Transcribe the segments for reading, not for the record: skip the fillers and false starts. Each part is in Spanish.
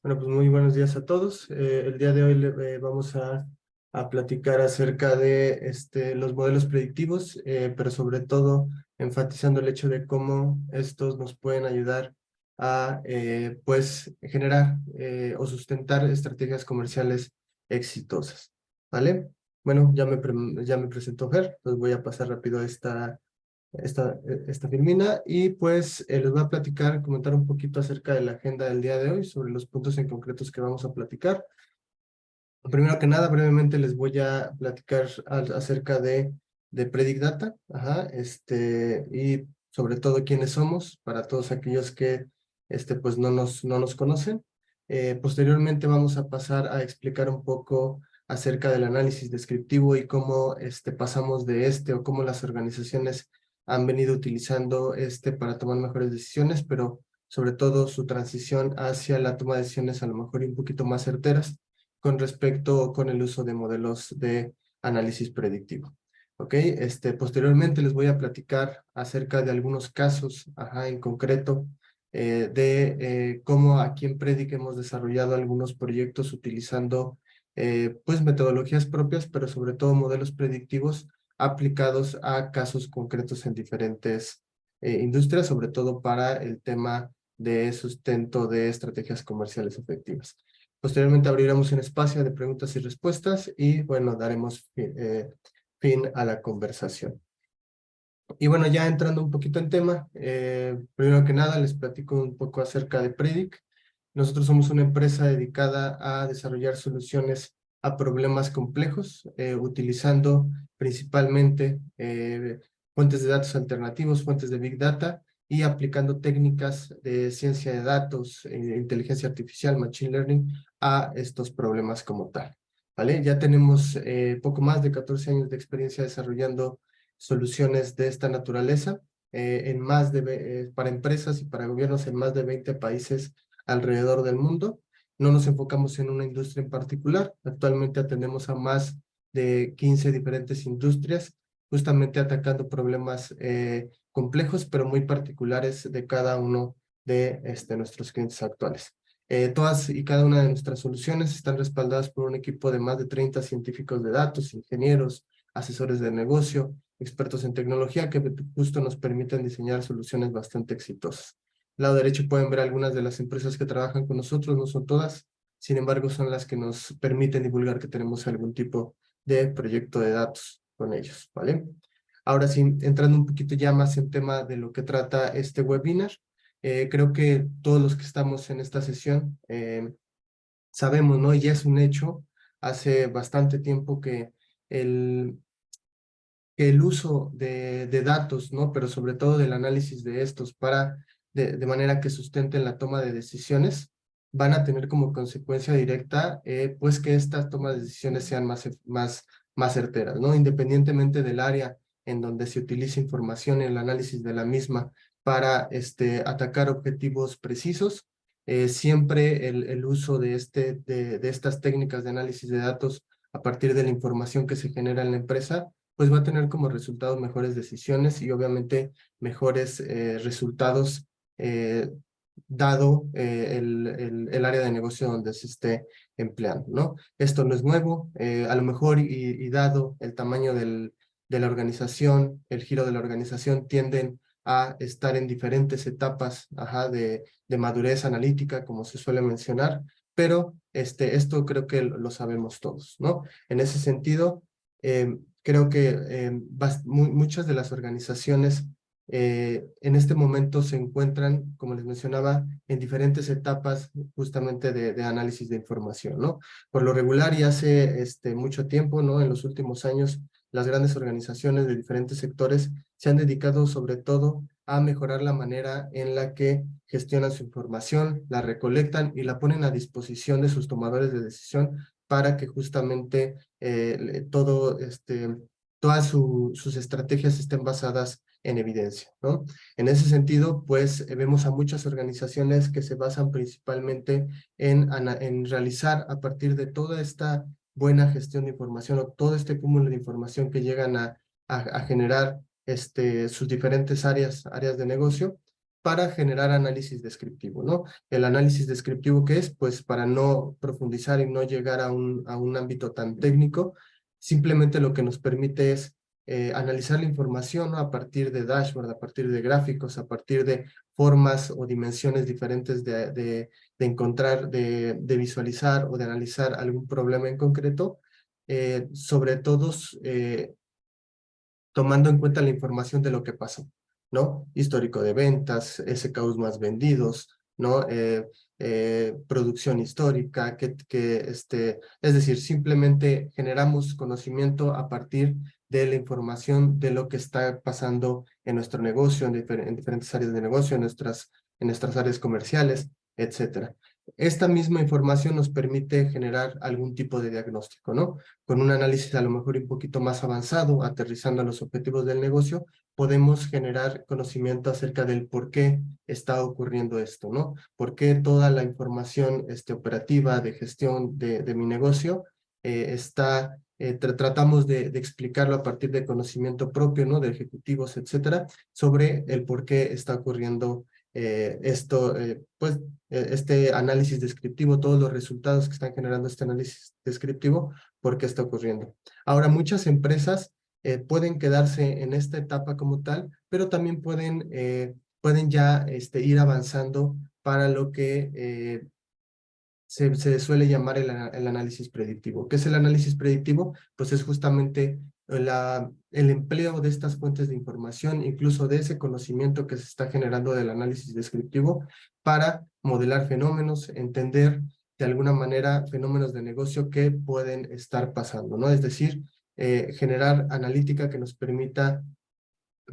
Bueno, pues muy buenos días a todos. El día de hoy vamos a platicar acerca de los modelos predictivos, pero sobre todo enfatizando el hecho de cómo estos nos pueden ayudar a pues generar o sustentar estrategias comerciales exitosas. ¿Vale? Bueno, ya me presentó Fer, entonces voy a pasar rápido esta Firmina, y pues les voy a comentar un poquito acerca de la agenda del día de hoy, sobre los puntos en concretos que vamos a platicar. Primero que nada, brevemente les voy a platicar acerca de Predict Data, y sobre todo quiénes somos, para todos aquellos que pues no nos conocen. Posteriormente vamos a pasar a explicar un poco acerca del análisis descriptivo y cómo pasamos de o cómo las organizaciones han venido utilizando para tomar mejores decisiones, pero sobre todo su transición hacia la toma de decisiones a lo mejor un poquito más certeras con el uso de modelos de análisis predictivo. ¿Ok? Posteriormente les voy a platicar acerca de algunos casos, en concreto, de cómo aquí en Predict hemos desarrollado algunos proyectos utilizando pues metodologías propias, pero sobre todo modelos predictivos aplicados a casos concretos en diferentes industrias, sobre todo para el tema de sustento de estrategias comerciales efectivas. Posteriormente abriremos un espacio de preguntas y respuestas y, bueno, daremos fin a la conversación. Y bueno, ya entrando un poquito en tema, primero que nada les platico un poco acerca de Predict. Nosotros somos una empresa dedicada a desarrollar soluciones a problemas complejos, utilizando principalmente fuentes de datos alternativos, fuentes de Big Data, y aplicando técnicas de ciencia de datos, inteligencia artificial, Machine Learning, a estos problemas como tal. ¿Vale? Ya tenemos poco más de 14 años de experiencia desarrollando soluciones de esta naturaleza para empresas y para gobiernos en más de 20 países alrededor del mundo. No nos enfocamos en una industria en particular. Actualmente atendemos a más de 15 diferentes industrias, justamente atacando problemas complejos, pero muy particulares de cada uno de nuestros clientes actuales. Todas y cada una de nuestras soluciones están respaldadas por un equipo de más de 30 científicos de datos, ingenieros, asesores de negocio, expertos en tecnología que justo nos permiten diseñar soluciones bastante exitosas. Al lado derecho pueden ver algunas de las empresas que trabajan con nosotros, no son todas, sin embargo son las que nos permiten divulgar que tenemos algún tipo de proyecto de datos con ellos, ¿vale? Ahora sí, entrando un poquito ya más en tema de lo que trata este webinar, creo que todos los que estamos en esta sesión sabemos, ¿no? Y ya es un hecho, hace bastante tiempo que el uso de datos, ¿no? Pero sobre todo del análisis de estos de manera que sustenten la toma de decisiones, van a tener como consecuencia directa, pues que estas tomas de decisiones sean más certeras, ¿no? Independientemente del área en donde se utilice información, el análisis de la misma para atacar objetivos precisos, siempre el uso de estas técnicas de análisis de datos a partir de la información que se genera en la empresa, pues va a tener como resultado mejores decisiones y obviamente mejores resultados dado el área de negocio donde se esté empleando, ¿no? Esto no es nuevo, a lo mejor y dado el tamaño de la organización, el giro de la organización, tienden a estar en diferentes etapas de madurez analítica, como se suele mencionar, pero esto creo que lo sabemos todos, ¿no? En ese sentido, creo que muchas de las organizaciones en este momento se encuentran, como les mencionaba, en diferentes etapas justamente de análisis de información, ¿no? Por lo regular y hace mucho tiempo, ¿no? En los últimos años, las grandes organizaciones de diferentes sectores se han dedicado sobre todo a mejorar la manera en la que gestionan su información, la recolectan y la ponen a disposición de sus tomadores de decisión para que justamente todas sus estrategias estén basadas en evidencia, ¿no? En ese sentido, pues vemos a muchas organizaciones que se basan principalmente en realizar a partir de toda esta buena gestión de información o todo este cúmulo de información que llegan a generar sus diferentes áreas de negocio, para generar análisis descriptivo, ¿no? El análisis descriptivo, ¿qué es? Pues para no profundizar y no llegar a un ámbito tan técnico, simplemente lo que nos permite es analizar la información, ¿no? A partir de dashboard, a partir de gráficos, a partir de formas o dimensiones diferentes de encontrar, de visualizar o de analizar algún problema en concreto, sobre todo tomando en cuenta la información de lo que pasó, ¿no? Histórico de ventas, SKUs más vendidos, ¿no? Producción histórica, es decir, simplemente generamos conocimiento a partir de la información de lo que está pasando en nuestro negocio, en diferentes áreas de negocio, en nuestras áreas comerciales, etcétera. Esta misma información nos permite generar algún tipo de diagnóstico, ¿no? Con un análisis a lo mejor un poquito más avanzado, aterrizando a los objetivos del negocio, podemos generar conocimiento acerca del por qué está ocurriendo esto, ¿no? Por qué toda la información operativa de gestión de mi negocio tratamos de explicarlo a partir de conocimiento propio, ¿no? De ejecutivos, etcétera, sobre el por qué está ocurriendo este análisis descriptivo, todos los resultados que están generando este análisis descriptivo, por qué está ocurriendo. Ahora, muchas empresas pueden quedarse en esta etapa como tal, pero también pueden ya ir avanzando para lo que se suele llamar el análisis predictivo. ¿Qué es el análisis predictivo? Pues es justamente el empleo de estas fuentes de información, incluso de ese conocimiento que se está generando del análisis descriptivo para modelar fenómenos, entender de alguna manera fenómenos de negocio que pueden estar pasando, ¿no? Es decir, generar analítica que nos permita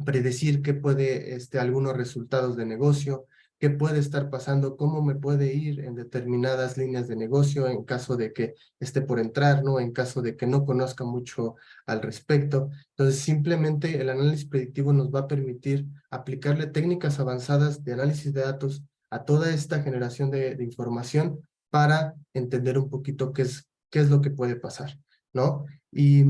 predecir qué puede, algunos resultados de negocio, qué puede estar pasando, cómo me puede ir en determinadas líneas de negocio en caso de que esté por entrar, ¿no? En caso de que no conozca mucho al respecto. Entonces, simplemente el análisis predictivo nos va a permitir aplicarle técnicas avanzadas de análisis de datos a toda esta generación de información para entender un poquito qué es lo que puede pasar, ¿no? Y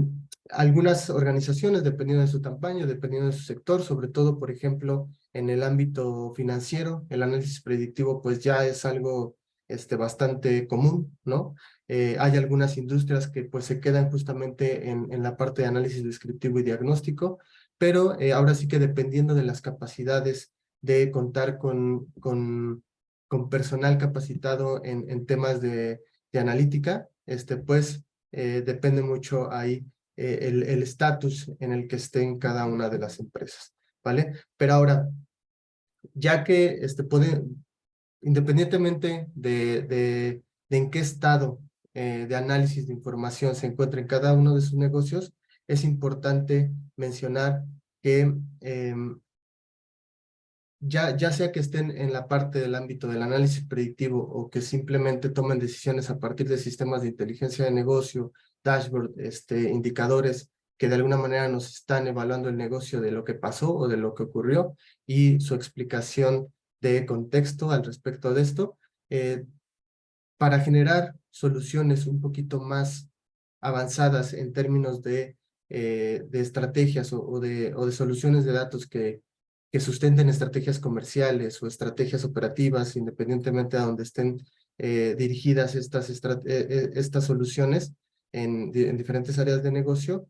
algunas organizaciones, dependiendo de su tamaño, dependiendo de su sector, sobre todo, por ejemplo, en el ámbito financiero, el análisis predictivo pues ya es algo bastante común, ¿no? Hay algunas industrias que pues se quedan justamente en la parte de análisis descriptivo y diagnóstico, pero ahora sí que dependiendo de las capacidades de contar con personal capacitado en temas de analítica, pues depende mucho ahí el estatus en el que estén cada una de las empresas, ¿vale? Pero ahora, ya que independientemente de en qué estado de análisis de información se encuentra en cada uno de sus negocios, es importante mencionar que ya sea que estén en la parte del ámbito del análisis predictivo o que simplemente tomen decisiones a partir de sistemas de inteligencia de negocio, dashboard, indicadores que de alguna manera nos están evaluando el negocio de lo que pasó o de lo que ocurrió y su explicación de contexto al respecto de esto, para generar soluciones un poquito más avanzadas en términos de estrategias o de soluciones de datos que sustenten estrategias comerciales o estrategias operativas, independientemente de donde estén dirigidas estas soluciones en diferentes áreas de negocio.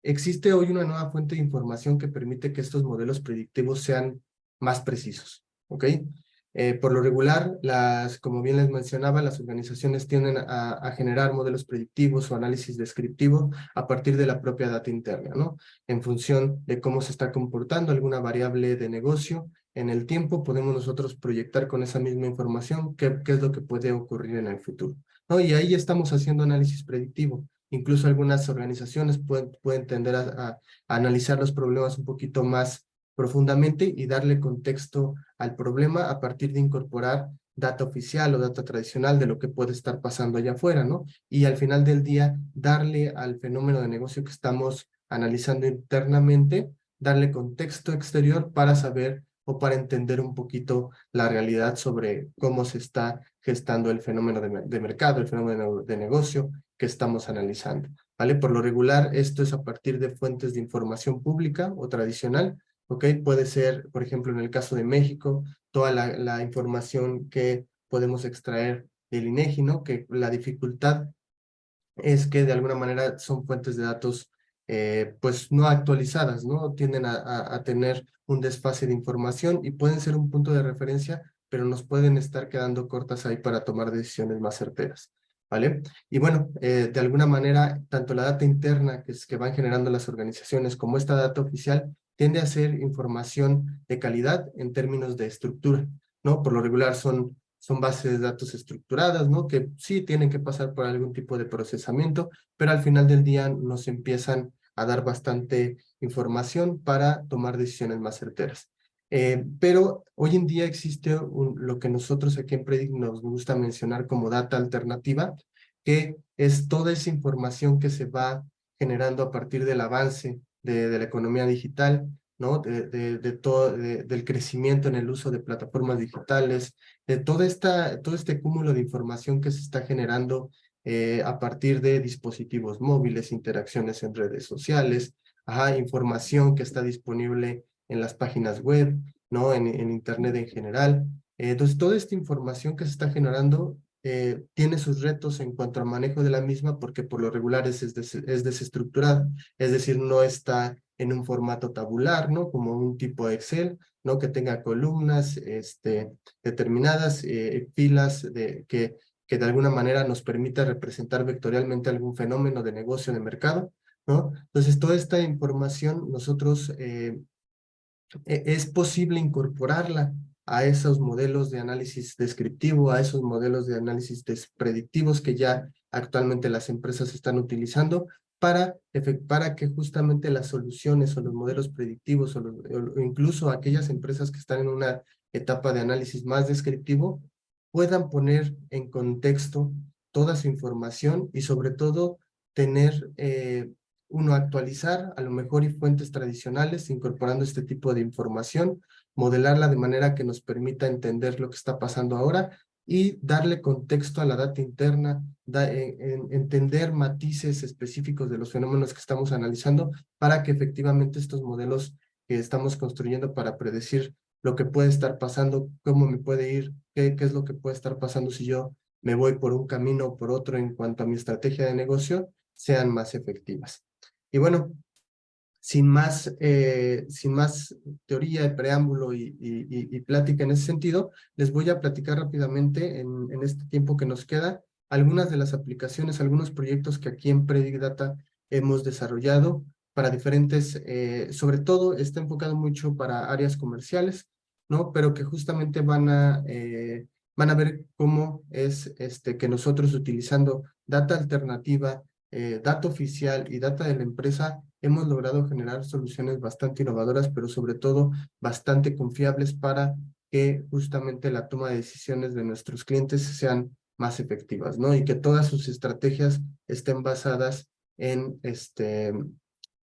Existe hoy una nueva fuente de información que permite que estos modelos predictivos sean más precisos, ¿ok? Por lo regular, como bien les mencionaba, las organizaciones tienden a generar modelos predictivos o análisis descriptivo a partir de la propia data interna, ¿no? En función de cómo se está comportando alguna variable de negocio en el tiempo, podemos nosotros proyectar con esa misma información qué es lo que puede ocurrir en el futuro, ¿no? Y ahí estamos haciendo análisis predictivo. Incluso algunas organizaciones pueden tender a analizar los problemas un poquito más profundamente y darle contexto al problema a partir de incorporar data oficial o data tradicional de lo que puede estar pasando allá afuera, ¿no? Y al final del día, darle al fenómeno de negocio que estamos analizando internamente, darle contexto exterior para saber o para entender un poquito la realidad sobre cómo se está gestando el fenómeno de mercado, el fenómeno de negocio que estamos analizando, ¿vale? Por lo regular, esto es a partir de fuentes de información pública o tradicional, ¿ok? Puede ser, por ejemplo, en el caso de México, toda la información que podemos extraer del INEGI, ¿no? Que la dificultad es que de alguna manera son fuentes de datos pues no actualizadas, ¿no? Tienden a tener un desfase de información y pueden ser un punto de referencia, pero nos pueden estar quedando cortas ahí para tomar decisiones más certeras, ¿vale? Y bueno, de alguna manera, tanto la data interna que van generando las organizaciones como esta data oficial tiende a ser información de calidad en términos de estructura, ¿no? Por lo regular son bases de datos estructuradas, ¿no? Que sí tienen que pasar por algún tipo de procesamiento, pero al final del día nos empiezan a dar bastante información para tomar decisiones más certeras. Pero hoy en día existe lo que nosotros aquí en Predict nos gusta mencionar como data alternativa, que es toda esa información que se va generando a partir del avance de la economía digital, ¿no? Del crecimiento en el uso de plataformas digitales, de todo este cúmulo de información que se está generando a partir de dispositivos móviles, interacciones en redes sociales, información que está disponible en las páginas web, ¿no? En Internet en general. Entonces, toda esta información que se está generando tiene sus retos en cuanto al manejo de la misma porque por lo regular es desestructurada, es decir, no está en un formato tabular, ¿no? Como un tipo Excel, ¿no? Que tenga columnas, determinadas filas que de alguna manera nos permita representar vectorialmente algún fenómeno de negocio de mercado, ¿no? Entonces, toda esta información nosotros es posible incorporarla a esos modelos de análisis descriptivo, a esos modelos de análisis predictivos que ya actualmente las empresas están utilizando para que justamente las soluciones o los modelos predictivos o incluso aquellas empresas que están en una etapa de análisis más descriptivo puedan poner en contexto toda su información y sobre todo tener actualizar a lo mejor y fuentes tradicionales incorporando este tipo de información, modelarla de manera que nos permita entender lo que está pasando ahora y darle contexto a la data interna, entender matices específicos de los fenómenos que estamos analizando para que efectivamente estos modelos que estamos construyendo para predecir lo que puede estar pasando, cómo me puede ir, qué es lo que puede estar pasando si yo me voy por un camino o por otro en cuanto a mi estrategia de negocio, sean más efectivas. Y bueno, sin más teoría y preámbulo y plática en ese sentido, les voy a platicar rápidamente en este tiempo que nos queda algunas de las aplicaciones, algunos proyectos que aquí en Predict Data hemos desarrollado para diferentes, sobre todo está enfocado mucho para áreas comerciales, ¿no? Pero que justamente van a ver cómo es que nosotros utilizando data alternativa, data oficial y data de la empresa, hemos logrado generar soluciones bastante innovadoras, pero sobre todo bastante confiables para que justamente la toma de decisiones de nuestros clientes sean más efectivas, ¿no? Y que todas sus estrategias estén basadas en,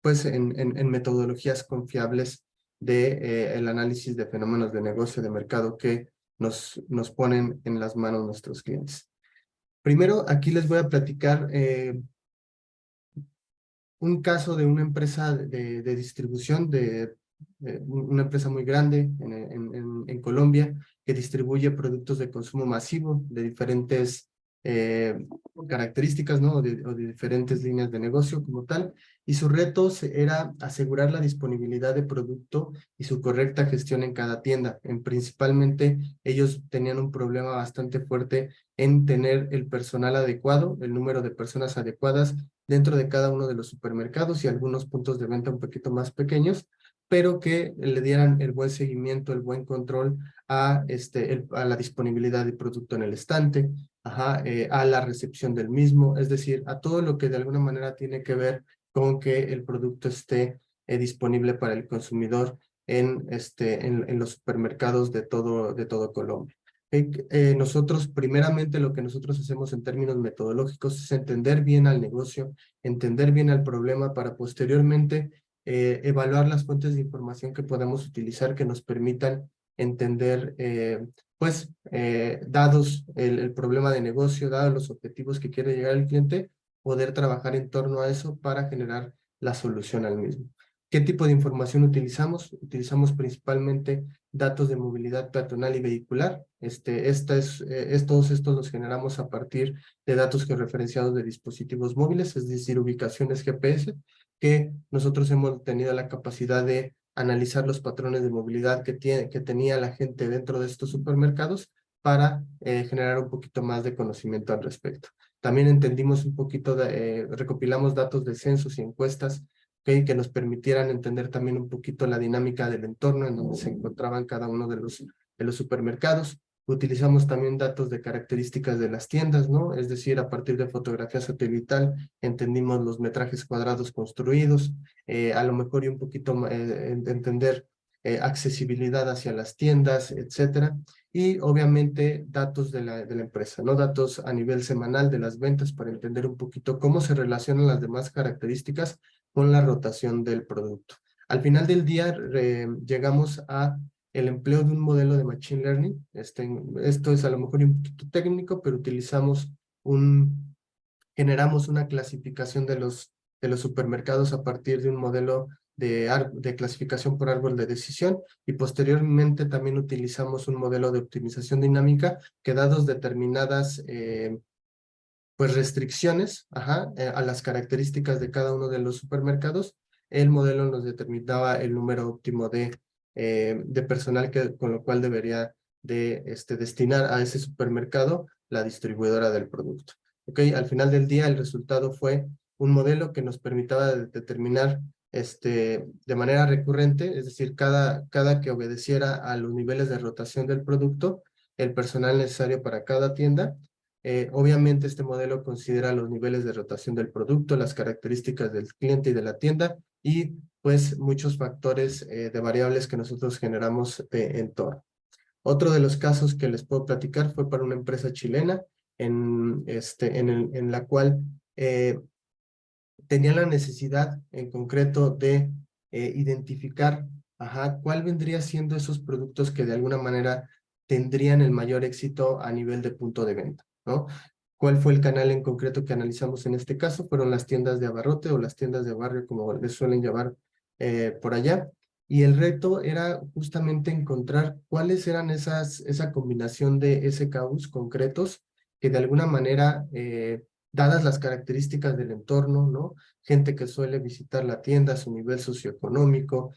pues en metodologías confiables de el análisis de fenómenos de negocio, de mercado que nos ponen en las manos nuestros clientes. Primero, aquí les voy a platicar un caso de una empresa de distribución, una empresa muy grande en Colombia que distribuye productos de consumo masivo de diferentes eh, características, ¿no? O de diferentes líneas de negocio como tal. Y su reto era asegurar la disponibilidad de producto y su correcta gestión en cada tienda. Principalmente, ellos tenían un problema bastante fuerte en tener el personal adecuado, el número de personas adecuadas dentro de cada uno de los supermercados y algunos puntos de venta un poquito más pequeños, pero que le dieran el buen seguimiento, el buen control a la disponibilidad de producto en el estante, a la recepción del mismo, es decir, a todo lo que de alguna manera tiene que ver con que el producto esté disponible para el consumidor en los supermercados de todo Colombia. Nosotros, primeramente, lo que nosotros hacemos en términos metodológicos es entender bien al negocio, entender bien al problema para posteriormente evaluar las fuentes de información que podemos utilizar que nos permitan entender, dados el problema de negocio, dados los objetivos que quiere llegar el cliente, poder trabajar en torno a eso para generar la solución al mismo. ¿Qué tipo de información utilizamos? Utilizamos principalmente datos de movilidad peatonal y vehicular. Todos estos los generamos a partir de datos georreferenciados de dispositivos móviles, es decir, ubicaciones GPS, que nosotros hemos tenido la capacidad de analizar los patrones de movilidad que tenía la gente dentro de estos supermercados para generar un poquito más de conocimiento al respecto. También entendimos un poquito, recopilamos datos de censos y encuestas que nos permitieran entender también un poquito la dinámica del entorno en donde se encontraban cada uno de los supermercados. Utilizamos también datos de características de las tiendas, ¿no? Es decir, a partir de fotografía satelital entendimos los metrajes cuadrados construidos, a lo mejor y un poquito entender accesibilidad hacia las tiendas, etcétera. Y obviamente datos de la empresa, ¿no? Datos a nivel semanal de las ventas para entender un poquito cómo se relacionan las demás características con la rotación del producto. Al final del día llegamos a el empleo de un modelo de Machine Learning. Esto es a lo mejor un poquito técnico, pero generamos una clasificación de los supermercados a partir de un modelo de clasificación por árbol de decisión y posteriormente también utilizamos un modelo de optimización dinámica que dados determinadas pues restricciones a las características de cada uno de los supermercados, el modelo nos determinaba el número óptimo de personal con lo cual debería de destinar a ese supermercado la distribuidora del producto. Al final del día el resultado fue un modelo que nos permitía determinar de manera recurrente, es decir, cada que obedeciera a los niveles de rotación del producto, el personal necesario para cada tienda. Obviamente este modelo considera los niveles de rotación del producto, las características del cliente y de la tienda y pues muchos factores de variables que nosotros generamos de entorno. Otro de los casos que les puedo platicar fue para una empresa chilena en la cual tenía la necesidad en concreto de identificar cuál vendría siendo esos productos que de alguna manera tendrían el mayor éxito a nivel de punto de venta, ¿no? ¿Cuál fue el canal en concreto que analizamos en este caso? Fueron las tiendas de abarrote o las tiendas de barrio, como les suelen llamar por allá. Y el reto era justamente encontrar cuáles eran esa combinación de SKUs concretos que de alguna manera dadas las características del entorno, ¿no? Gente que suele visitar la tienda, su nivel socioeconómico,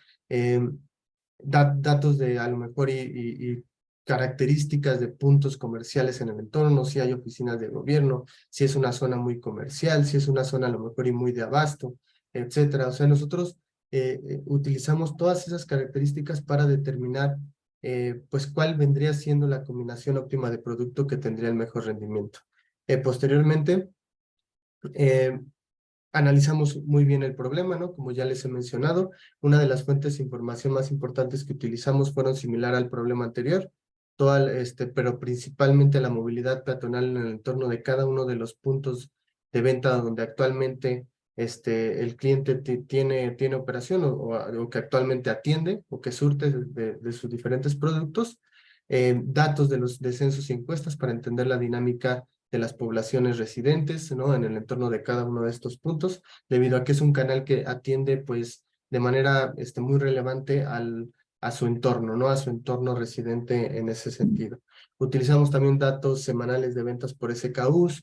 datos de a lo mejor y características de puntos comerciales en el entorno, si hay oficinas de gobierno, si es una zona muy comercial, si es una zona a lo mejor y muy de abasto, etcétera. O sea, nosotros utilizamos todas esas características para determinar pues cuál vendría siendo la combinación óptima de producto que tendría el mejor rendimiento. Posteriormente, eh, analizamos muy bien el problema, ¿no? Como ya les he mencionado, una de las fuentes de información más importantes que utilizamos fueron similar al problema anterior, pero principalmente la movilidad peatonal en el entorno de cada uno de los puntos de venta donde actualmente el cliente tiene operación o que actualmente atiende o que surte de sus diferentes productos, datos de los censos y encuestas para entender la dinámica de las poblaciones residentes, ¿no? En el entorno de cada uno de estos puntos, debido a que es un canal que atiende, pues, de manera muy relevante a su entorno, ¿no? A su entorno residente en ese sentido. Utilizamos también datos semanales de ventas por SKUs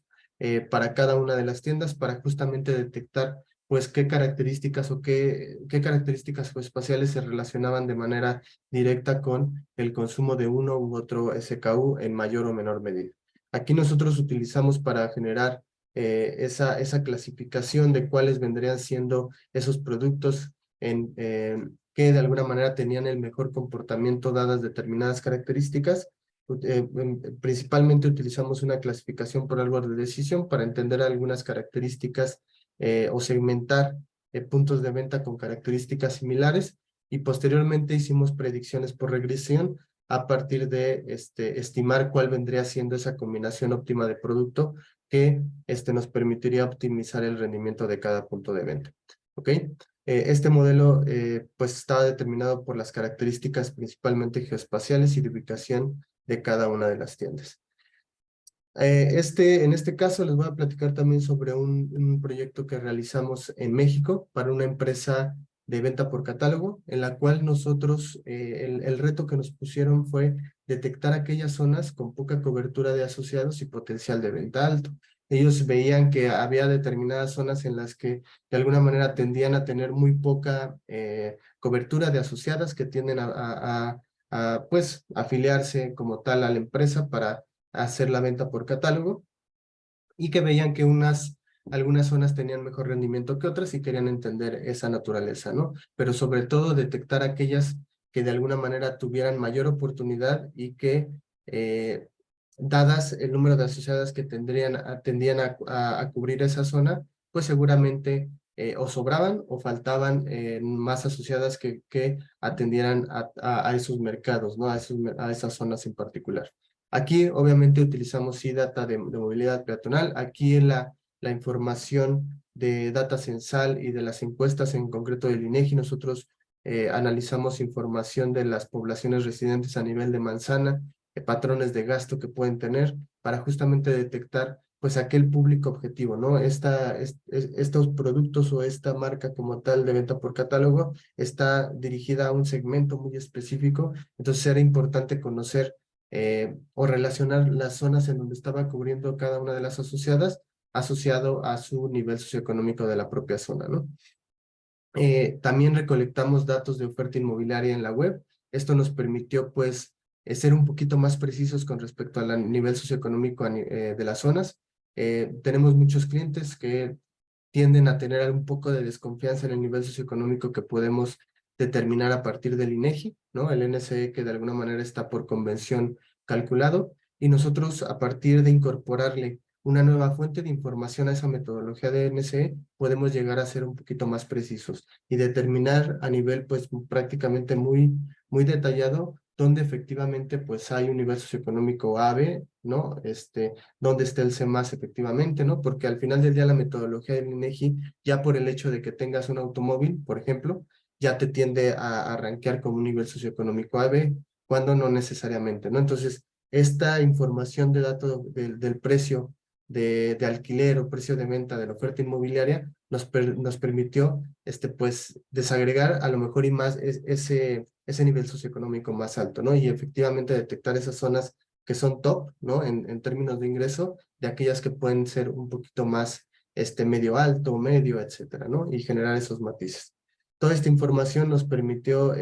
para cada una de las tiendas para justamente detectar pues qué características o qué características espaciales se relacionaban de manera directa con el consumo de uno u otro SKU en mayor o menor medida. Aquí nosotros utilizamos para generar esa clasificación de cuáles vendrían siendo esos productos que de alguna manera tenían el mejor comportamiento dadas determinadas características. Principalmente utilizamos una clasificación por árbol de decisión para entender algunas características o segmentar puntos de venta con características similares y posteriormente hicimos predicciones por regresión a partir de estimar cuál vendría siendo esa combinación óptima de producto que nos permitiría optimizar el rendimiento de cada punto de venta. ¿Ok? Este modelo pues estaba determinado por las características principalmente geoespaciales y de ubicación de cada una de las tiendas. En este caso les voy a platicar también sobre un proyecto que realizamos en México para una empresa de venta por catálogo, en la cual nosotros, el reto que nos pusieron fue detectar aquellas zonas con poca cobertura de asociados y potencial de venta alto. Ellos veían que había determinadas zonas en las que de alguna manera tendían a tener muy poca cobertura de asociadas que tienden a pues afiliarse como tal a la empresa para hacer la venta por catálogo, y que veían que algunas zonas tenían mejor rendimiento que otras y querían entender esa naturaleza, ¿no? Pero sobre todo detectar aquellas que de alguna manera tuvieran mayor oportunidad y que, dadas el número de asociadas que tendrían a cubrir esa zona, pues seguramente o sobraban o faltaban más asociadas que atendieran a esos mercados, ¿no? A esas zonas en particular. Aquí obviamente utilizamos sí data de movilidad peatonal. Aquí en la información de data censal y de las encuestas en concreto del INEGI, nosotros analizamos información de las poblaciones residentes a nivel de manzana, patrones de gasto que pueden tener para justamente detectar pues aquel público objetivo, ¿no? Estos productos o esta marca como tal de venta por catálogo está dirigida a un segmento muy específico, entonces era importante conocer o relacionar las zonas en donde estaba cubriendo cada una de las asociadas asociado a su nivel socioeconómico de la propia zona, ¿no? También recolectamos datos de oferta inmobiliaria en la web. Esto nos permitió, pues, ser un poquito más precisos con respecto al nivel socioeconómico de las zonas. Tenemos muchos clientes que tienden a tener un poco de desconfianza en el nivel socioeconómico que podemos determinar a partir del INEGI, ¿no? El NSE que de alguna manera está por convención calculado, y nosotros a partir de incorporarle una nueva fuente de información a esa metodología de NSE, podemos llegar a ser un poquito más precisos y determinar a nivel pues prácticamente muy detallado dónde efectivamente pues hay un nivel socioeconómico AB, ¿no? Dónde está el CEMAS efectivamente, ¿no? Porque al final del día la metodología del INEGI, ya por el hecho de que tengas un automóvil, por ejemplo, ya te tiende a rankear como un nivel socioeconómico AB, cuando no necesariamente, ¿no? Entonces, esta información de datos del precio de alquiler o precio de venta de la oferta inmobiliaria nos permitió pues desagregar a lo mejor y más ese nivel socioeconómico más alto, ¿no? Y efectivamente detectar esas zonas que son top, ¿no? En términos de ingreso, de aquellas que pueden ser un poquito más medio alto, medio, etcétera, ¿no? Y generar esos matices. Toda esta información nos permitió,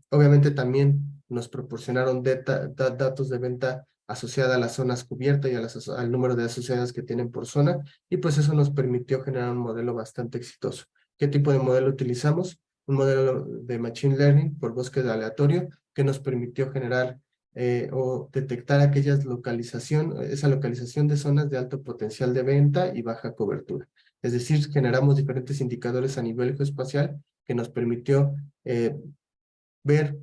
obviamente también nos proporcionaron datos de venta asociada a las zonas cubiertas y al número de asociadas que tienen por zona, y pues eso nos permitió generar un modelo bastante exitoso. ¿Qué tipo de modelo utilizamos? Un modelo de Machine Learning por búsqueda aleatorio que nos permitió generar o detectar esa localización de zonas de alto potencial de venta y baja cobertura. Es decir, generamos diferentes indicadores a nivel geoespacial que nos permitió ver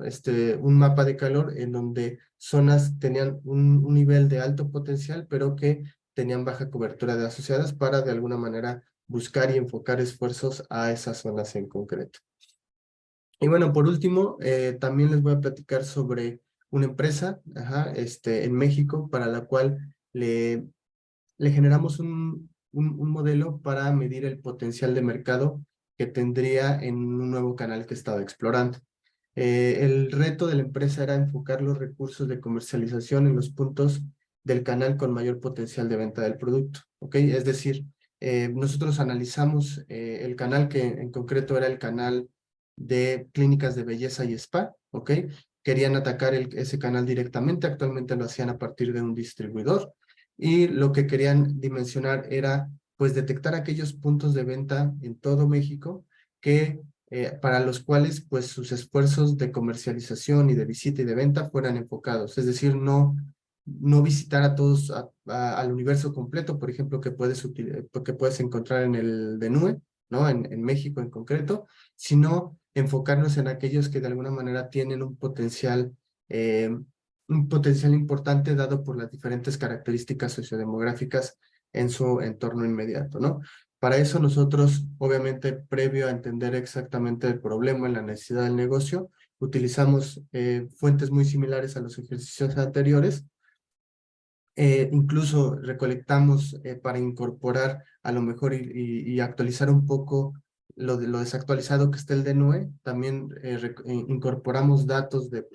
un mapa de calor en donde zonas tenían un nivel de alto potencial, pero que tenían baja cobertura de asociadas para de alguna manera buscar y enfocar esfuerzos a esas zonas en concreto. Y bueno, por último, también les voy a platicar sobre una empresa en México para la cual le generamos un modelo para medir el potencial de mercado que tendría en un nuevo canal que estaba explorando. El reto de la empresa era enfocar los recursos de comercialización en los puntos del canal con mayor potencial de venta del producto, ¿ok? Es decir, nosotros analizamos el canal que en concreto era el canal de clínicas de belleza y spa, ¿ok? Querían atacar ese canal directamente, actualmente lo hacían a partir de un distribuidor, y lo que querían dimensionar era pues detectar aquellos puntos de venta en todo México que para los cuales pues sus esfuerzos de comercialización y de visita y de venta fueran enfocados, es decir, no visitar a todos al universo completo, por ejemplo, que puedes encontrar en el DNUE, ¿no? En México en concreto, sino enfocarnos en aquellos que de alguna manera tienen un potencial importante dado por las diferentes características sociodemográficas en su entorno inmediato, ¿no? Para eso nosotros, obviamente, previo a entender exactamente el problema, la necesidad del negocio, utilizamos fuentes muy similares a los ejercicios anteriores. Incluso recolectamos para incorporar a lo mejor y actualizar un poco lo desactualizado que está el DNUE, también incorporamos datos de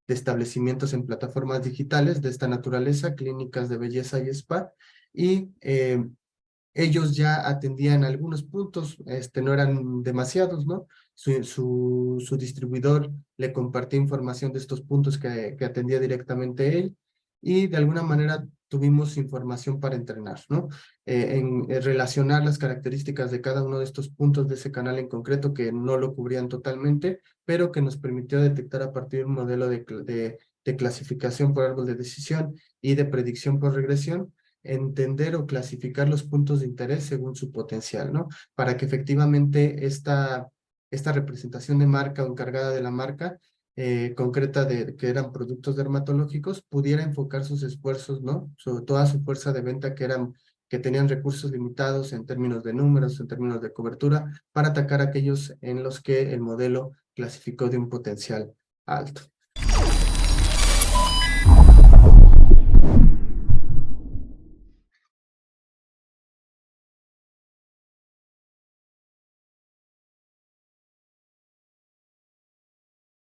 establecimientos en plataformas digitales de esta naturaleza, clínicas de belleza y spa, y ellos ya atendían algunos puntos, no eran demasiados, ¿no? Su distribuidor le compartía información de estos puntos que atendía directamente él, y de alguna manera tuvimos información para entrenar, ¿no? Relacionar las características de cada uno de estos puntos de ese canal en concreto que no lo cubrían totalmente, pero que nos permitió detectar a partir de un modelo de clasificación por árbol de decisión y de predicción por regresión, entender o clasificar los puntos de interés según su potencial, ¿no? Para que efectivamente esta representación de marca o encargada de la marca concreta de que eran productos dermatológicos pudiera enfocar sus esfuerzos, ¿no? Sobre toda su fuerza de venta que tenían recursos limitados en términos de números, en términos de cobertura, para atacar aquellos en los que el modelo clasificó de un potencial alto.